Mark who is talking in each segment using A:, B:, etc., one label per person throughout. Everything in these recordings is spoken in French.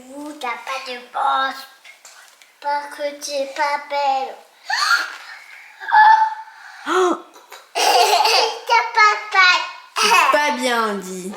A: vous, t'as pas de bosse. Parce que tu es pas belle.
B: Oh,
A: T'as pas de patte.
B: c'est pas bien dit.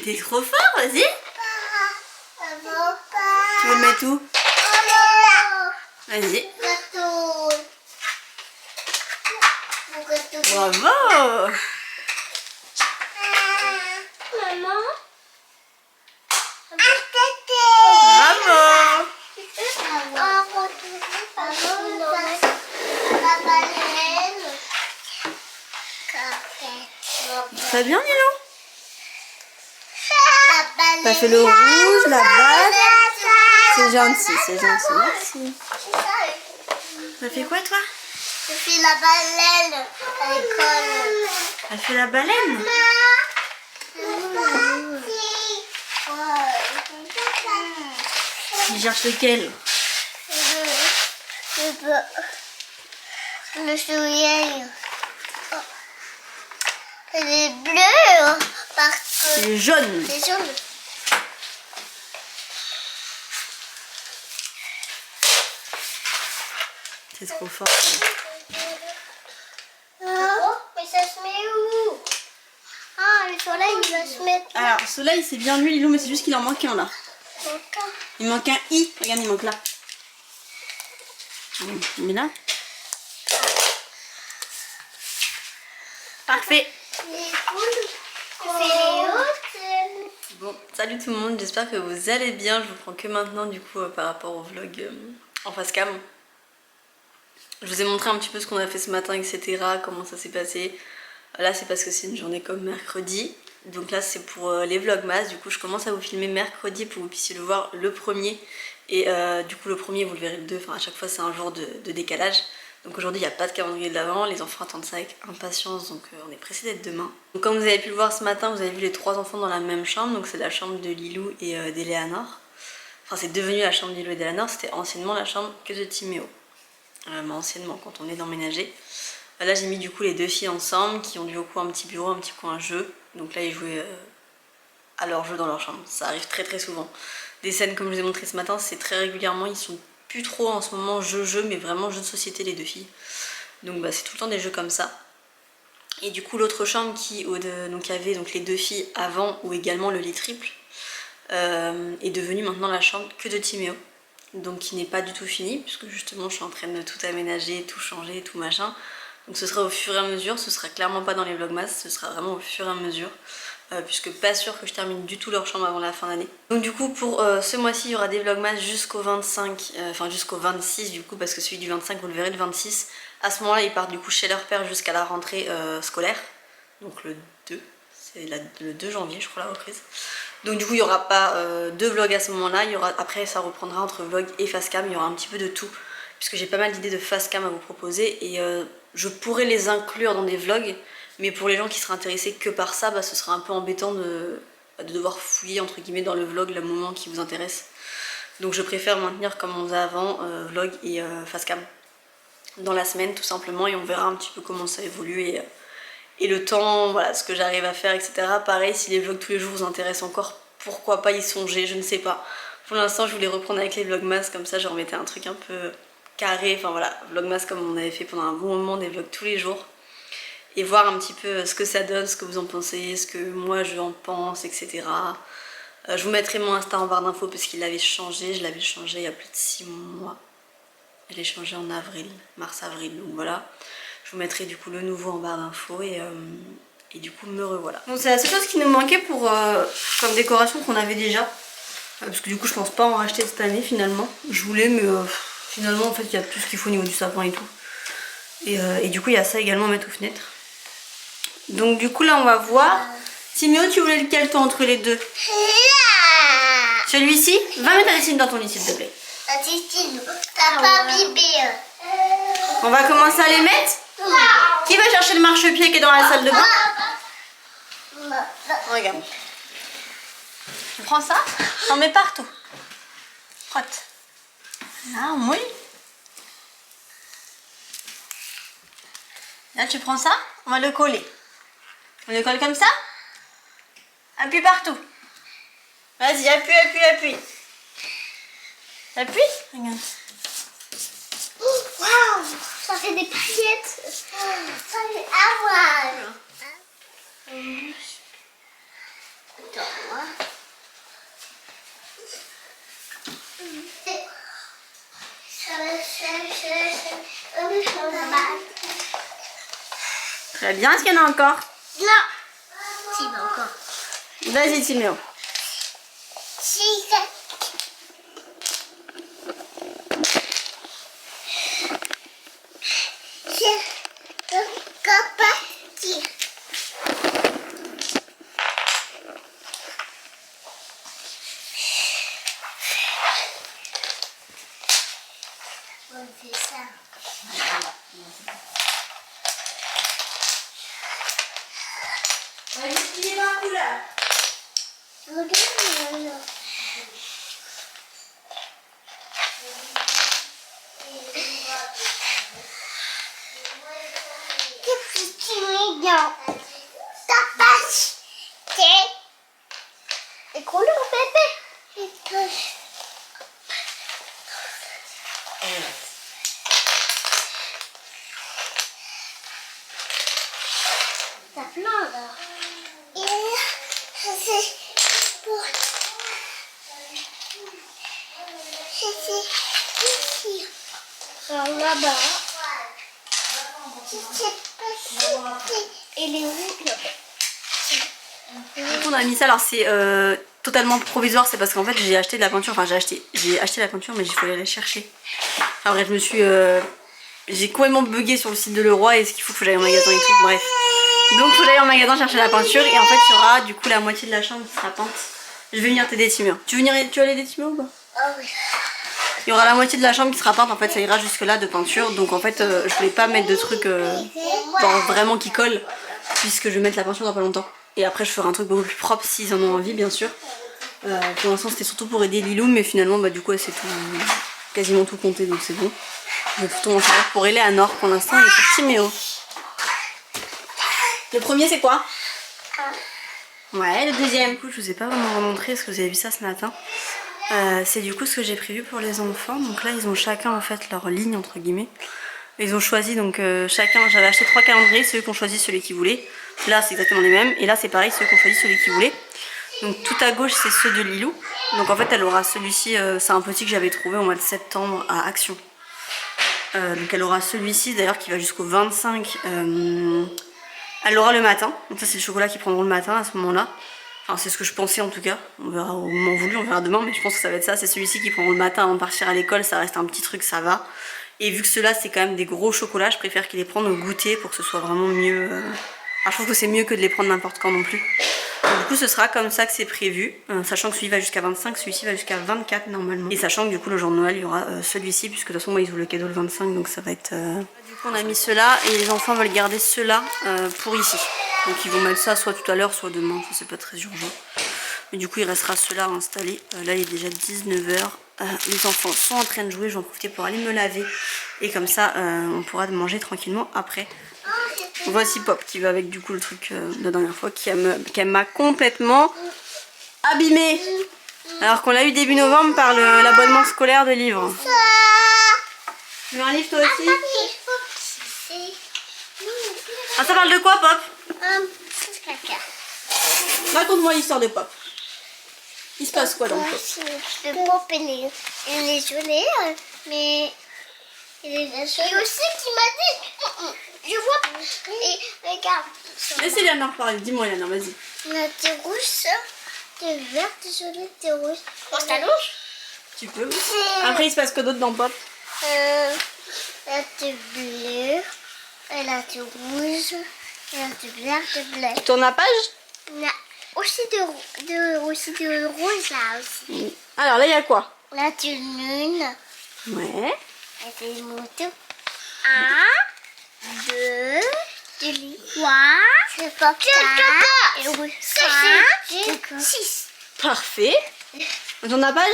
B: T'es trop fort, vas-y. Tu veux le mettre où? Vas-y. Bravo.
A: Maman.
B: Très bien, Nilo. T'as fait le rouge, la balle. C'est gentil, c'est gentil. Merci. T'as fait quoi, toi?
A: Je fais la baleine à l'école.
B: Elle fait la baleine? Tu cherches lequel?
A: Le soleil. Elle est bleue parce que
B: C'est jaune.
A: c'est jaune.
B: C'est trop fort.
A: Mais ça se met où? Ah, le soleil, il va se mettre là.
B: Alors, soleil, c'est bien lui, Lilou, mais c'est juste qu'il en manque un là. Il manque un I. Regarde, il manque là. Mais là. Parfait. Bon, salut tout le monde, j'espère que vous allez bien. Je vous prends que maintenant du coup par rapport au vlog en face cam. Je vous ai montré un petit peu ce qu'on a fait ce matin, etc. Comment ça s'est passé. Là c'est parce que c'est une journée comme mercredi. Donc là c'est pour les vlogmas. Du coup je commence à vous filmer mercredi pour que vous puissiez le voir le premier. Et du coup le premier vous le verrez le 2. Enfin à chaque fois c'est un jour de décalage. Donc aujourd'hui il n'y a pas de calendrier de l'avant, les enfants attendent ça avec impatience, donc on est pressé d'être demain. Donc comme vous avez pu le voir ce matin, vous avez vu les 3 enfants dans la même chambre, donc c'est la chambre de Lilou et d'Eleanor. Enfin c'est devenu la chambre de Lilou et d'Eleanor, c'était anciennement la chambre que de Timéo. Mais anciennement quand on est emménagé. Là j'ai mis du coup les 2 filles ensemble qui ont du coup un petit bureau, un petit coin jeu. Donc là ils jouaient à leur jeu dans leur chambre, ça arrive très très souvent. Des scènes comme je vous ai montré ce matin, c'est très régulièrement, ils sont plus trop en ce moment jeu mais vraiment jeu de société les 2 filles. Donc bah, c'est tout le temps des jeux comme ça. Et du coup l'autre chambre qui donc, avait donc, les 2 filles avant ou également le lit triple est devenue maintenant la chambre que de Timéo. Donc qui n'est pas du tout finie puisque justement je suis en train de tout aménager, tout changer, tout machin. Donc ce sera au fur et à mesure, ce sera clairement pas dans les vlogmas, ce sera vraiment au fur et à mesure. Puisque pas sûr que je termine du tout leur chambre avant la fin d'année. Donc du coup pour ce mois-ci il y aura des vlogmas jusqu'au 25, enfin jusqu'au 26 du coup parce que celui du 25 vous le verrez le 26. À ce moment là ils partent du coup chez leur père jusqu'à la rentrée scolaire. Donc le 2, c'est le 2 janvier je crois la reprise. Donc du coup il n'y aura pas de vlog à ce moment là, après ça reprendra entre vlog et facecam, il y aura un petit peu de tout. Puisque j'ai pas mal d'idées de facecam à vous proposer et je pourrais les inclure dans des vlogs. Mais pour les gens qui seraient intéressés que par ça, bah, ce serait un peu embêtant de devoir fouiller entre guillemets dans le vlog le moment qui vous intéresse. Donc je préfère maintenir comme on faisait avant, vlog et facecam dans la semaine tout simplement et on verra un petit peu comment ça évolue et le temps, voilà, ce que j'arrive à faire, etc. Pareil, si les vlogs tous les jours vous intéressent encore, pourquoi pas y songer, je ne sais pas. Pour l'instant je voulais reprendre avec les vlogmas, comme ça je remettais un truc un peu carré, enfin voilà, vlogmas comme on avait fait pendant un bon moment, des vlogs tous les jours. Et voir un petit peu ce que ça donne, ce que vous en pensez, ce que moi je en pense, etc. Je vous mettrai mon Insta en barre d'infos parce qu'il avait changé, je l'avais changé il y a plus de 6 mois. Je l'ai changé en avril, mars-avril, donc voilà. Je vous mettrai du coup le nouveau en barre d'infos et du coup me revoilà. Donc c'est la seule chose qui nous manquait pour comme décoration qu'on avait déjà. Parce que du coup je pense pas en racheter cette année finalement. Je voulais mais finalement en fait il y a tout ce qu'il faut au niveau du sapin et tout. Et du coup il y a ça également à mettre aux fenêtres. Donc du coup là on va voir. Timéo, tu voulais lequel toi entre les deux? Celui-ci? Va mettre la dessine dans ton lit s'il te plaît.
A: La dessine, t'as pas bébé.
B: On va commencer à les mettre. Qui va chercher le marchepied qui est dans la salle de bain? Regarde. Tu prends ça, on met partout. Frotte. Là, on mouille. Là, tu prends ça, on va le coller. On le colle comme ça. Appuie partout. Vas-y, appuie, appuie, appuie. Appuie. Regarde.
A: Waouh, ça fait des paillettes. Ça fait avoir. Attends-moi.
B: Très bien, est-ce qu'il y en a encore?
A: Non. Si, mais encore.
B: Vas-y, Timéo.
A: Si, on fait ça.
B: On va utiliser ma couleur.
A: Regarde, quel petit mignon. Ta passe. Et couleur bébé. Et touche. T'as plein là. Et c'est pour... C'est ici. Alors là-bas. Et les routes là-bas.
B: On a mis ça, alors c'est totalement provisoire, c'est parce qu'en fait j'ai acheté de la peinture, enfin j'ai acheté la peinture mais il faut aller la chercher. Enfin bref, j'ai complètement bugué sur le site de Leroy et ce qu'il faut que j'aille en magasin et tout, bref. Donc il faut que j'aille en magasin chercher la peinture et en fait il y aura du coup la moitié de la chambre qui sera peinte. Je vais venir t'aider Timéo. Tu vas l'aider Timéo ou pas?
A: Ah oui.
B: Il y aura la moitié de la chambre qui sera peinte, en fait ça ira jusque là de peinture, donc en fait je voulais pas mettre de trucs genre vraiment qui collent, puisque je vais mettre la peinture dans pas longtemps. Et après je ferai un truc beaucoup plus propre s'ils en ont envie bien sûr. Pour l'instant c'était surtout pour aider Lilou, mais finalement bah du coup c'est tout, quasiment tout compté, donc c'est bon. Je vais plutôt m'en faire pour Eleanor pour l'instant et pour Timéo. Le premier c'est quoi? Ouais, le deuxième. Du coup je vous ai pas vraiment remontré parce que vous avez vu ça ce matin. C'est du coup ce que j'ai prévu pour les enfants. Donc là ils ont chacun en fait leur ligne entre guillemets. Ils ont choisi donc chacun, j'avais acheté 3 calendriers, ceux qui ont choisi celui qu'ils voulaient. Là c'est exactement les mêmes et là c'est pareil, ceux qui ont choisi celui qu'ils voulaient. Donc tout à gauche c'est ceux de Lilou. Donc en fait elle aura celui-ci, c'est un petit que j'avais trouvé au mois de septembre à Action. Donc elle aura celui-ci d'ailleurs qui va jusqu'au 25. Elle l'aura le matin, donc ça c'est le chocolat qu'ils prendront le matin à ce moment-là. Enfin c'est ce que je pensais en tout cas, on verra au moment voulu, on verra demain, mais je pense que ça va être ça. C'est celui-ci qu'ils prendront le matin avant de partir à l'école, ça reste un petit truc, ça va. Et vu que ceux-là c'est quand même des gros chocolats, je préfère qu'ils les prennent au goûter pour que ce soit vraiment mieux. Enfin, je trouve que c'est mieux que de les prendre n'importe quand non plus. Donc, du coup ce sera comme ça que c'est prévu, sachant que celui va jusqu'à 25, celui-ci va jusqu'à 24 normalement. Et sachant que du coup le jour de Noël il y aura celui-ci, puisque de toute façon moi ils ouvrent le cadeau le 25, donc ça va être... Du coup on a mis ceux-là et les enfants veulent garder ceux-là pour ici. Donc ils vont mettre ça soit tout à l'heure, soit demain, ça c'est pas très urgent. Mais du coup il restera ceux-là installés. Là il est déjà 19 h. Les enfants sont en train de jouer, je vais en profiter pour aller me laver. Et comme ça on pourra manger tranquillement après. Voici Pop qui va avec du coup le truc de la dernière fois qui m'a complètement abîmée. Alors qu'on l'a eu début novembre par l'abonnement scolaire de livres. Tu veux un livre toi aussi? Ah ça parle de quoi Pop? Raconte-moi l'histoire de Pop. Il se passe quoi dans Pop?
A: Le Pop il est gelé, mais il est gelé. Et aussi qui m'a dit, je vois, et regarde.
B: Laisse Eleanor parler, dis-moi Eleanor, vas-y.
A: La t'es rouge, t'es verte, t'es jolie, t'es rouge. Oh, ça louche?
B: Tu peux. Après il se passe quoi d'autre dans Pop?
A: La t'es bleue, et la t'es rouge, et la t'es verte, t'es bleue.
B: Tu tournes la page?
A: Non. Aussi de rouge là aussi.
B: Alors là il y a quoi?
A: Là tu lune.
B: Ouais.
A: Et c'est une moto. 1, 2, 3, 4, 5, 6.
B: Parfait. On tourne la page?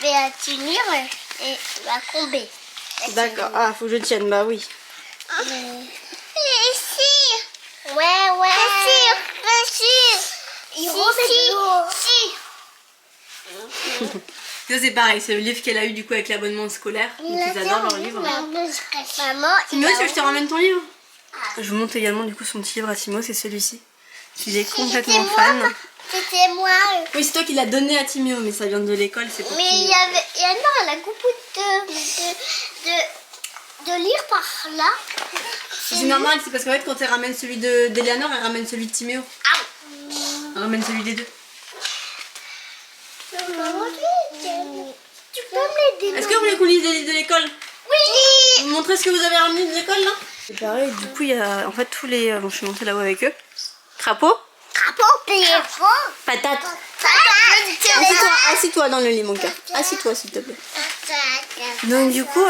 A: Mais à tenir et à combler.
B: D'accord. Ah, faut que je tienne, bah oui.
A: Ici. Ouais. Ici.
B: Ça c'est pareil, c'est le livre qu'elle a eu du coup avec l'abonnement scolaire. Donc ils adorent leur livre.
A: Maman,
B: Timo, tu veux que je te ramène ton livre? Je vous montre également du coup son petit livre à Timo, c'est celui-ci. Il est complètement fan.
A: C'était moi.
B: Oui, c'est toi qui l'as donné à Timo, mais ça vient de l'école, c'est pour
A: Mais il
B: Timo.
A: y a non, la coupe de lire par là.
B: C'est normal, c'est parce qu'en fait quand elle ramène celui d'Eleanor, elle ramène celui de Timéo. Elle ramène celui des deux.
A: Maman, tu peux me l'aider?
B: Est-ce que vous voulez qu'on lise des livres de l'école?
A: Oui.
B: Vous me montrez ce que vous avez ramené de l'école là? C'est pareil, du coup il y a en fait tous les... Bon, je suis montée là-haut avec eux. Crapaud?
A: Crapaud.
B: Patate.
A: Patate.
B: Assis-toi dans le lit mon cœur. Assis-toi s'il te plaît. Donc du coup,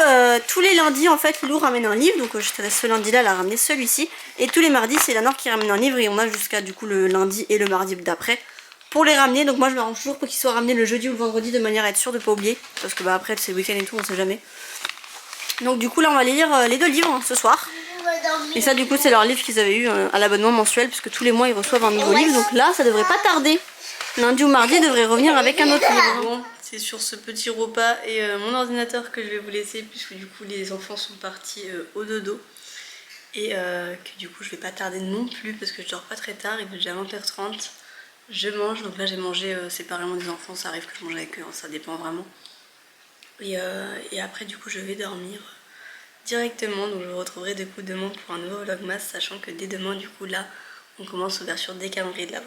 B: tous les lundis en fait, Lou ramène un livre. Donc je te laisse ce lundi-là, elle a ramené celui-ci. Et tous les mardis, c'est Eleanor qui ramène un livre. Et on a jusqu'à du coup le lundi et le mardi d'après pour les ramener. Donc moi je m'arrange toujours pour qu'ils soient ramenés le jeudi ou le vendredi de manière à être sûre de pas oublier. Parce que bah après c'est le week-end et tout, on sait jamais. Donc du coup là on va lire les deux livres ce soir. Et ça du coup c'est leur livre qu'ils avaient eu à l'abonnement mensuel. Puisque tous les mois ils reçoivent un nouveau livre. Donc là ça devrait pas tarder. Lundi ou mardi ils devraient revenir avec un autre livre. Bon, c'est sur ce petit repas et mon ordinateur que je vais vous laisser. Puisque du coup les enfants sont partis au dodo. Et que du coup je vais pas tarder non plus. Parce que je dors pas très tard, il est déjà 20h30. Je mange, donc là j'ai mangé séparément des enfants, ça arrive que je mange avec eux, hein, ça dépend vraiment. Et après du coup je vais dormir directement, donc je vous retrouverai du coup demain pour un nouveau vlogmas, sachant que dès demain du coup là on commence l'ouverture des calendriers de l'Avent.